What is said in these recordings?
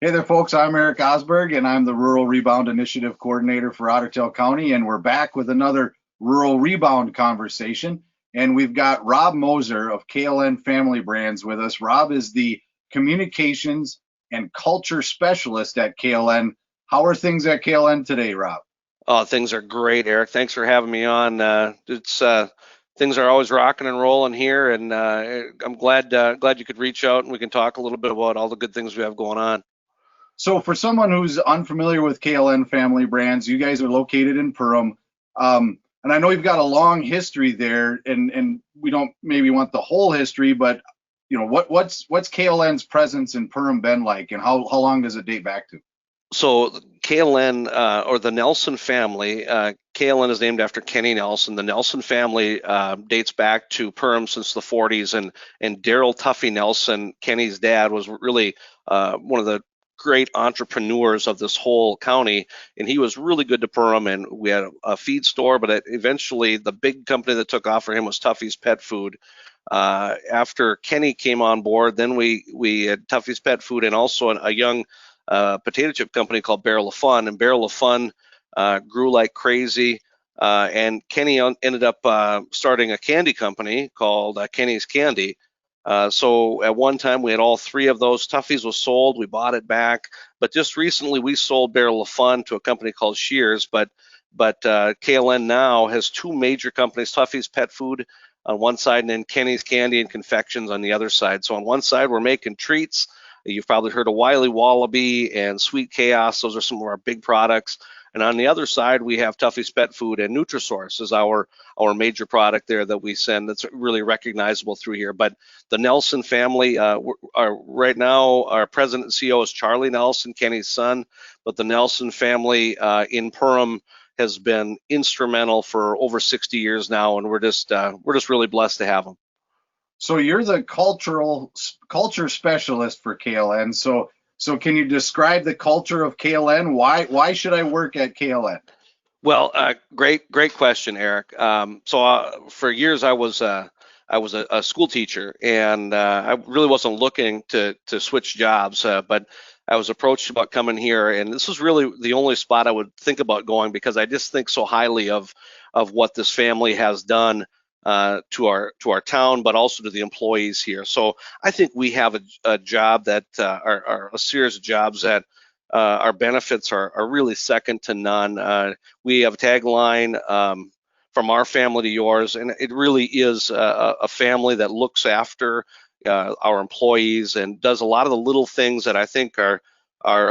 Hey there, folks. I'm Eric Osberg, and I'm the Rural Rebound Initiative Coordinator for Otter Tail County. And we're back with another rural rebound conversation. And we've got Robb Moser of KLN Family Brands with us. Robb is the Communications and Culture Specialist at KLN. How are things at KLN today, Robb? Oh, things are great, Eric. Thanks for having me on. It's things are always rocking and rolling here, and I'm glad you could reach out and we can talk a little bit about all the good things we have going on. So, for someone who's unfamiliar with KLN Family Brands, you guys are located in Perham. And I know you've got a long history there, and we don't maybe want the whole history, but what's KLN's presence in Perham been like, and how long does it date back to? So KLN or the Nelson family, KLN is named after Kenny Nelson. The Nelson family dates back to Perham since the 40s, and Daryl Tuffy Nelson, Kenny's dad, was really one of the great entrepreneurs of this whole county, and he was really good to Perham. And we had a feed store, but eventually the big company that took off for him was Tuffy's Pet Food. After Kenny came on board, then we had Tuffy's Pet Food and also a young potato chip company called Barrel of Fun, and Barrel of Fun grew like crazy. And Kenny ended up starting a candy company called Kenny's Candy. So at one time we had all three of those. Tuffy's was sold, we bought it back, but just recently we sold Barrel of Fun to a company called Shears. But KLN now has two major companies: Tuffy's Pet Food on one side, and then Kenny's Candy and Confections on the other side. So on one side we're making treats. You've probably heard of Wiley Wallaby and Sweet Chaos. Those are some of our big products. And on the other side, we have Tuffy's Pet Food, and Nutrisource is our major product there that we send that's really recognizable through here. But the Nelson family, right now, our president and CEO is Charlie Nelson, Kenny's son. But the Nelson family in Perham has been instrumental for over 60 years now, and we're just really blessed to have them. So you're the culture specialist for KLN. So can you describe the culture of KLN? Why should I work at KLN? Well, great question, Eric. So for years I was a school teacher, and I really wasn't looking to switch jobs, but I was approached about coming here, and this was really the only spot I would think about going because I just think so highly of what this family has done to our town, but also to the employees here. So I think we have a job that are a series of jobs that our benefits are really second to none. We have a tagline, from our family to yours, and it really is a family that looks after our employees and does a lot of the little things that I think are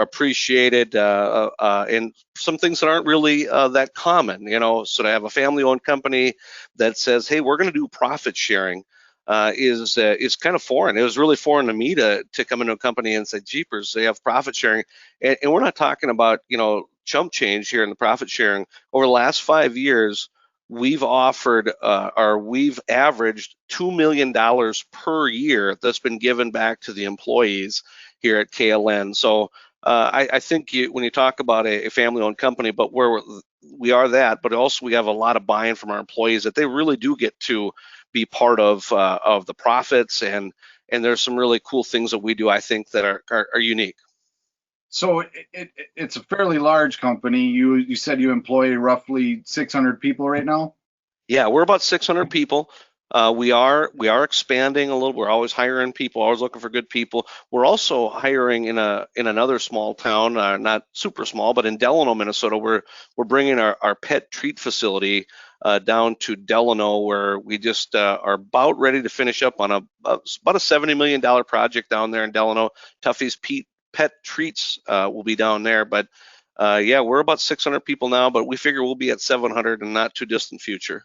appreciated, and some things that aren't really that common. So to have a family-owned company that says, "Hey, we're going to do profit sharing," is kind of foreign. It was really foreign to me to come into a company and say, "Jeepers, they have profit sharing," and we're not talking about chump change here in the profit sharing. Over the last 5 years, we've averaged $2 million per year that's been given back to the employees here at KLN. So I think when you talk about a family-owned company, but where we are that, but also we have a lot of buy-in from our employees that they really do get to be part of the profits, and there's some really cool things that we do, I think, that are unique. So it's a fairly large company. You said you employ roughly 600 people right now. Yeah, we're about 600 people. We are expanding a little. We're always hiring people, always looking for good people. We're also hiring in another small town, not super small, but in Delano, Minnesota. We're bringing our pet treat facility down to Delano, where we just are about ready to finish up on about a $70 million project down there in Delano. Tuffy's Pet Treats will be down there, but yeah, we're about 600 people now, but we figure we'll be at 700 in not too distant future.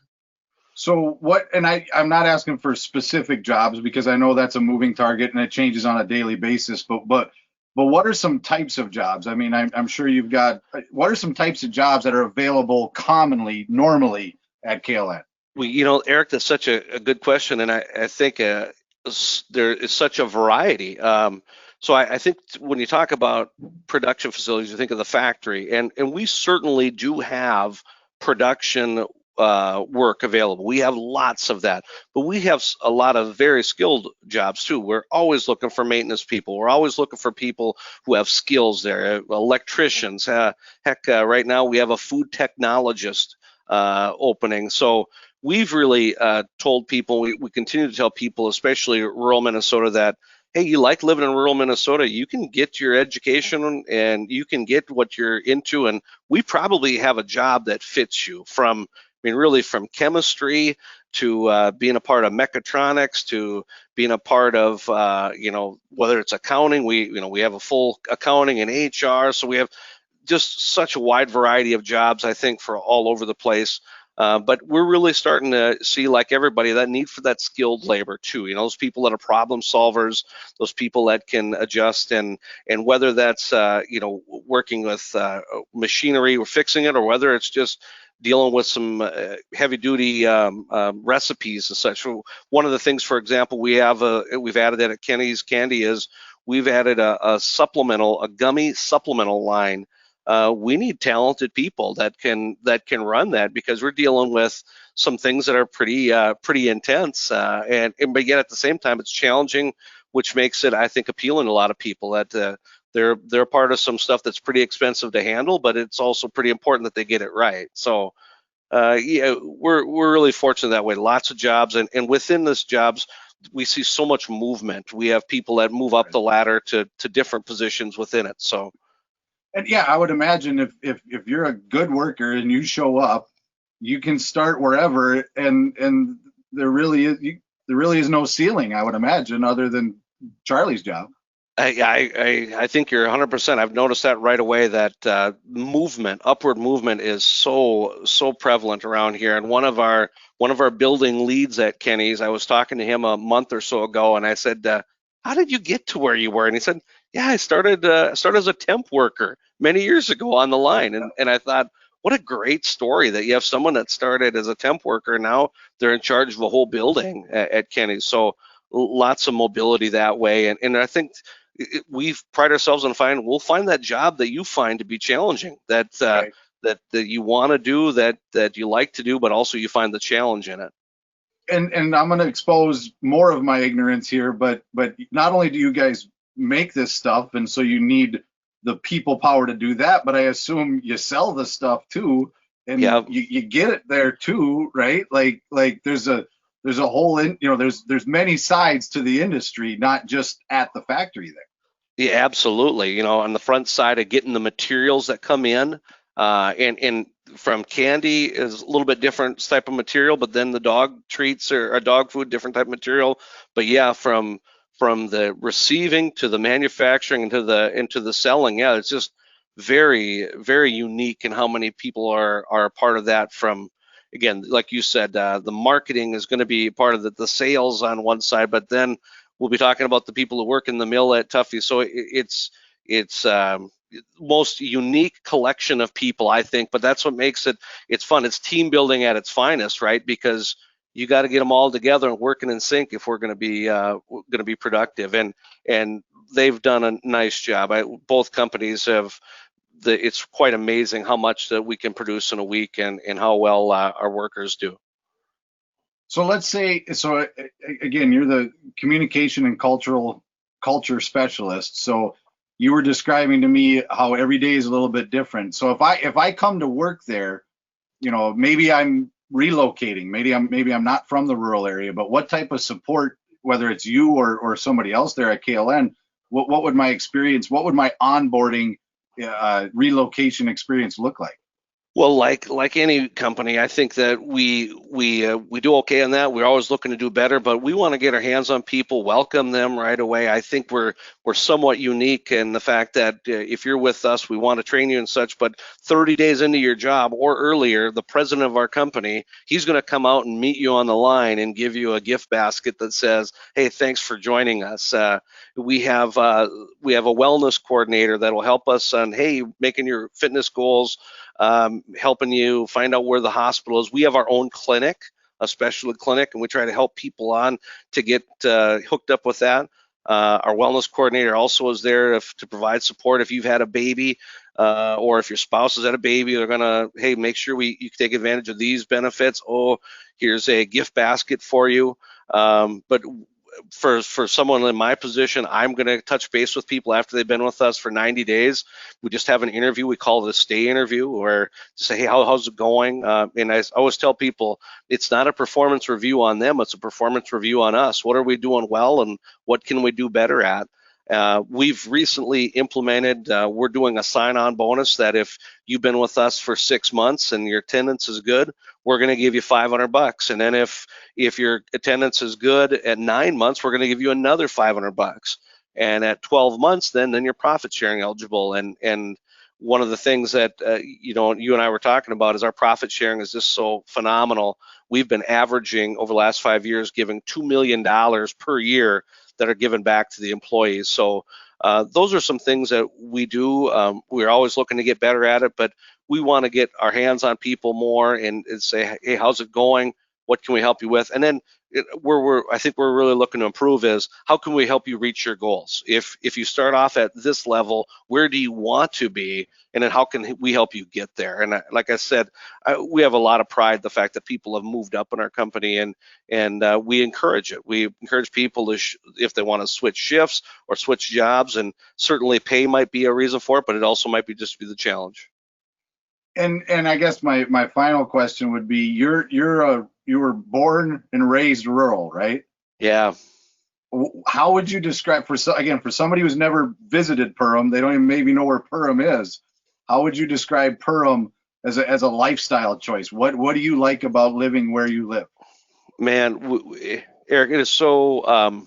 So what, and I'm not asking for specific jobs because I know that's a moving target and it changes on a daily basis, but what are some types of jobs? I mean, I'm sure you've got, what are some types of jobs that are available commonly, normally at KLN? Eric, that's such a good question, and I think there is such a variety. So I think when you talk about production facilities, you think of the factory, and we certainly do have production work available. We have lots of that, but we have a lot of very skilled jobs too. We're always looking for maintenance people. We're always looking for people who have skills there, electricians. Right now we have a food technologist opening. So we've really told people, we continue to tell people, especially rural Minnesota, that hey, you like living in rural Minnesota, you can get your education and you can get what you're into, and we probably have a job that fits you, from, I mean, really from chemistry to being a part of mechatronics to being a part of, whether it's accounting. We have a full accounting and HR, so we have just such a wide variety of jobs, I think, for all over the place. But we're really starting to see, like everybody, that need for that skilled labor too. Those people that are problem solvers, those people that can adjust, and whether that's working with machinery or fixing it, or whether it's just dealing with some heavy duty recipes and such. So one of the things, for example, we've added at Kenny's Candy is we've added a gummy supplemental line. We need talented people that can run that, because we're dealing with some things that are pretty intense, but yet at the same time it's challenging, which makes it, I think, appealing to a lot of people, that they're part of some stuff that's pretty expensive to handle, but it's also pretty important that they get it right. So yeah, we're really fortunate that way. Lots of jobs, and within this jobs we see so much movement. We have people that move up the ladder to different positions within it. So. And yeah, I would imagine if you're a good worker and you show up, you can start wherever, and there really is no ceiling, I would imagine, other than Charlie's job. I think you're 100%. I've noticed that right away, that upward movement is so prevalent around here. And one of our building leads at Kenny's, I was talking to him a month or so ago, and I said, how did you get to where you were? And he said, yeah, I started as a temp worker many years ago on the line. And I thought, what a great story that you have someone that started as a temp worker, and now they're in charge of a whole building at Kenny's. So lots of mobility that way. And I think we pride ourselves on we'll find that job that you find to be challenging, that Right. that you want to do, that you like to do, but also you find the challenge in it. And I'm going to expose more of my ignorance here, but not only do you guys make this stuff, and so you need the people power to do that, but I assume you sell the stuff too, and Yeah. you get it there too, right? Like there's a whole there's many sides to the industry, not just at the factory there. Yeah, absolutely. On the front side of getting the materials that come in, and from candy is a little bit different type of material, but then the dog treats or dog food, different type of material. But yeah, from the receiving to the manufacturing into the selling, yeah, it's just very, very unique in how many people are a part of that. From, again, like you said, the marketing is going to be part of the sales on one side, but then we'll be talking about the people who work in the mill at Tuffy. So it's most unique collection of people, I think, but that's what makes it's fun. It's team building at its finest, right? Because you got to get them all together and working in sync if we're going to be productive. And they've done a nice job. Both companies have. It's quite amazing how much that we can produce in a week, and how well our workers do. So let's say, again, you're the communication and culture specialist. So you were describing to me how every day is a little bit different. So if I come to work there, maybe I'm relocating, maybe I'm not from the rural area, but what type of support, whether it's you or somebody else there at KLN, what would my onboarding relocation experience look like? Well, like any company, I think that we do okay on that. We're always looking to do better, but we want to get our hands on people, welcome them right away. I think we're somewhat unique in the fact that if you're with us, we want to train you and such. But 30 days into your job or earlier, the president of our company, he's going to come out and meet you on the line and give you a gift basket that says, "Hey, thanks for joining us." We have a wellness coordinator that will help us on, hey, making your fitness goals. Helping you find out where the hospital is. We have our own clinic, a specialty clinic, and we try to help people on to get hooked up with that. Our wellness coordinator also is there to provide support if you've had a baby, or if your spouse has had a baby. They're gonna, hey, make sure you take advantage of these benefits. Oh, here's a gift basket for you. But for someone in my position, I'm going to touch base with people after they've been with us for 90 days. We just have an interview. We call it a stay interview, where to say, hey, how's it going? And I always tell people, it's not a performance review on them, it's a performance review on us. What are we doing well, and what can we do better at? We've recently implemented, we're doing a sign-on bonus that if you've been with us for 6 months and your attendance is good, we're going to give you $500. And then if your attendance is good at 9 months, we're going to give you another $500. And at 12 months, then you're profit sharing eligible. And one of the things that you and I were talking about is our profit sharing is just so phenomenal. We've been averaging over the last 5 years giving $2 million per year that are given back to the employees. So those are some things that we do. We're always looking to get better at it, but we want to get our hands on people more and say, hey, how's it going? What can we help you with? And then I think we're really looking to improve is, how can we help you reach your goals? If you start off at this level, where do you want to be? And then how can we help you get there? And like I said, we have a lot of pride, the fact that people have moved up in our company, and we encourage it. We encourage people to, if they want to switch shifts or switch jobs, and certainly pay might be a reason for it, but it also might be just be the challenge. And I guess my final question would be, you were born and raised rural, right? Yeah. How would you describe, for somebody who's never visited Perham, they don't even maybe know where Perham is. How would you describe Perham as a lifestyle choice? What do you like about living where you live? Man, Eric, it is so,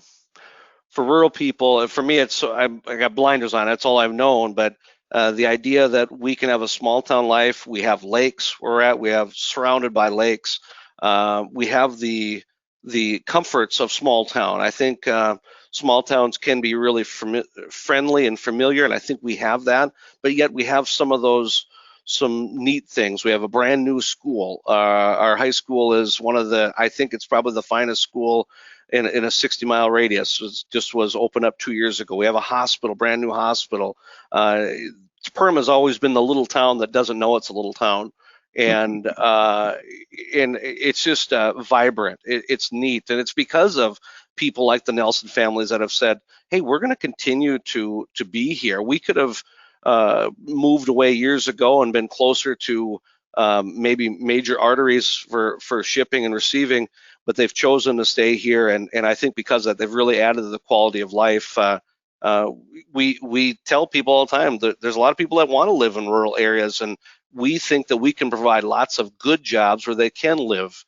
for rural people, and for me, it's so, I got blinders on. That's all I've known. But the idea that we can have a small town life, we have lakes where we're at, we have surrounded by lakes, we have the comforts of small town. I think small towns can be really friendly and familiar, and I think we have that. But yet we have some neat things. We have a brand new school. Our high school is I think it's probably the finest school in a 60-mile radius. It was opened up 2 years ago. We have a hospital, brand new hospital. Perham has always been the little town that doesn't know it's a little town. And it's just vibrant. It's neat, and it's because of people like the Nelson families that have said, hey, we're going to continue to be here. We could have moved away years ago and been closer to maybe major arteries for shipping and receiving, but they've chosen to stay here. And I think because of that, they've really added to the quality of life. We tell people all the time that there's a lot of people that want to live in rural areas, and we think that we can provide lots of good jobs where they can live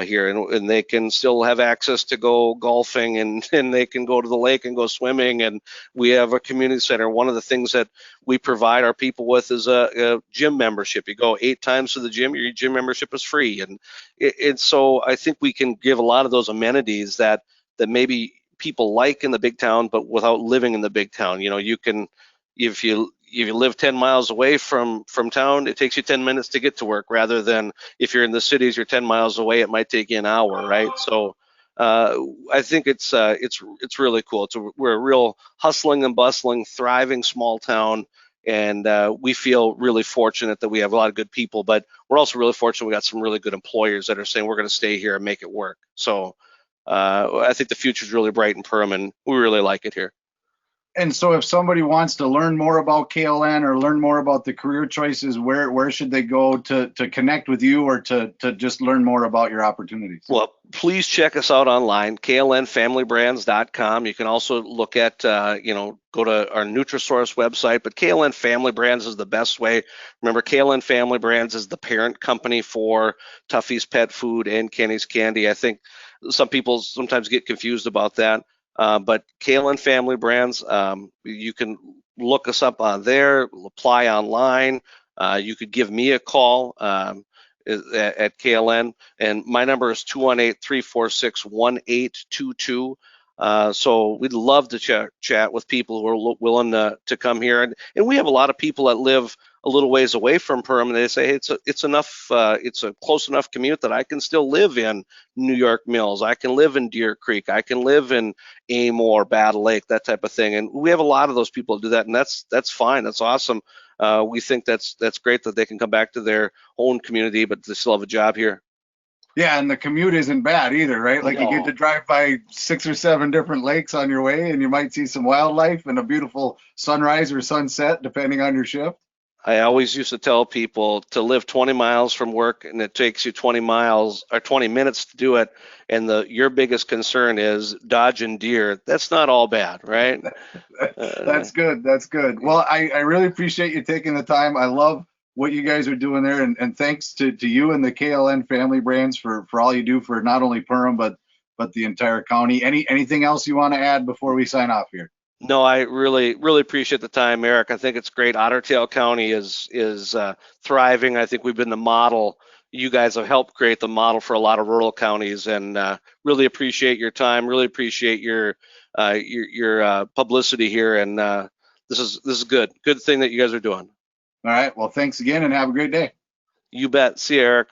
here, and they can still have access to go golfing, and they can go to the lake and go swimming. And we have a community center. One of the things that we provide our people with is a gym membership. You go 8 times to the gym, your gym membership is free. And so I think we can give a lot of those amenities that maybe people like in the big town, but without living in the big town. You can, if you live 10 miles away from town, it takes you 10 minutes to get to work, rather than if you're in the cities, you're 10 miles away, it might take you an hour, right? So I think it's really cool. We're a real hustling and bustling, thriving small town, and we feel really fortunate that we have a lot of good people, but we're also really fortunate we got some really good employers that are saying we're going to stay here and make it work. So I think the future is really bright in Perham, and we really like it here. And so if somebody wants to learn more about KLN or learn more about the career choices, where should they go to connect with you, or to just learn more about your opportunities? Well, please check us out online, klnfamilybrands.com. You can also look at, go to our Nutrisource website, but KLN Family Brands is the best way. Remember, KLN Family Brands is the parent company for Tuffy's Pet Food and Kenny's Candy. I think some people sometimes get confused about that. But KLN Family Brands, you can look us up on there, apply online. You could give me a call at KLN, and my number is 218-346-1822. So we'd love to chat with people who are willing to come here. And we have a lot of people that live a little ways away from Perham, and they say, hey, it's enough, it's a close enough commute that I can still live in New York Mills, I can live in Deer Creek, I can live in Amore, Battle Lake, that type of thing. And we have a lot of those people who do that, and that's fine, that's awesome. We think that's great that they can come back to their own community, but they still have a job here. Yeah, and the commute isn't bad either, right? Like you get to No. drive by 6 or 7 different lakes on your way, and you might see some wildlife and a beautiful sunrise or sunset, depending on your shift. I always used to tell people to live 20 miles from work, and it takes you 20 miles or 20 minutes to do it. And your biggest concern is dodging deer. That's not all bad, right? That's good. That's good. Well, I really appreciate you taking the time. I love what you guys are doing there, and thanks to you and the KLN family brands for all you do for not only Perham but the entire county. Anything else you want to add before we sign off here? No, I really appreciate the time, Eric. I think it's great. Otter Tail County is thriving. I think we've been the model. You guys have helped create the model for a lot of rural counties, and really appreciate your time. Really appreciate your publicity here, and this is good. Good thing that you guys are doing. All right. Well, thanks again, and have a great day. You bet. See you, Eric.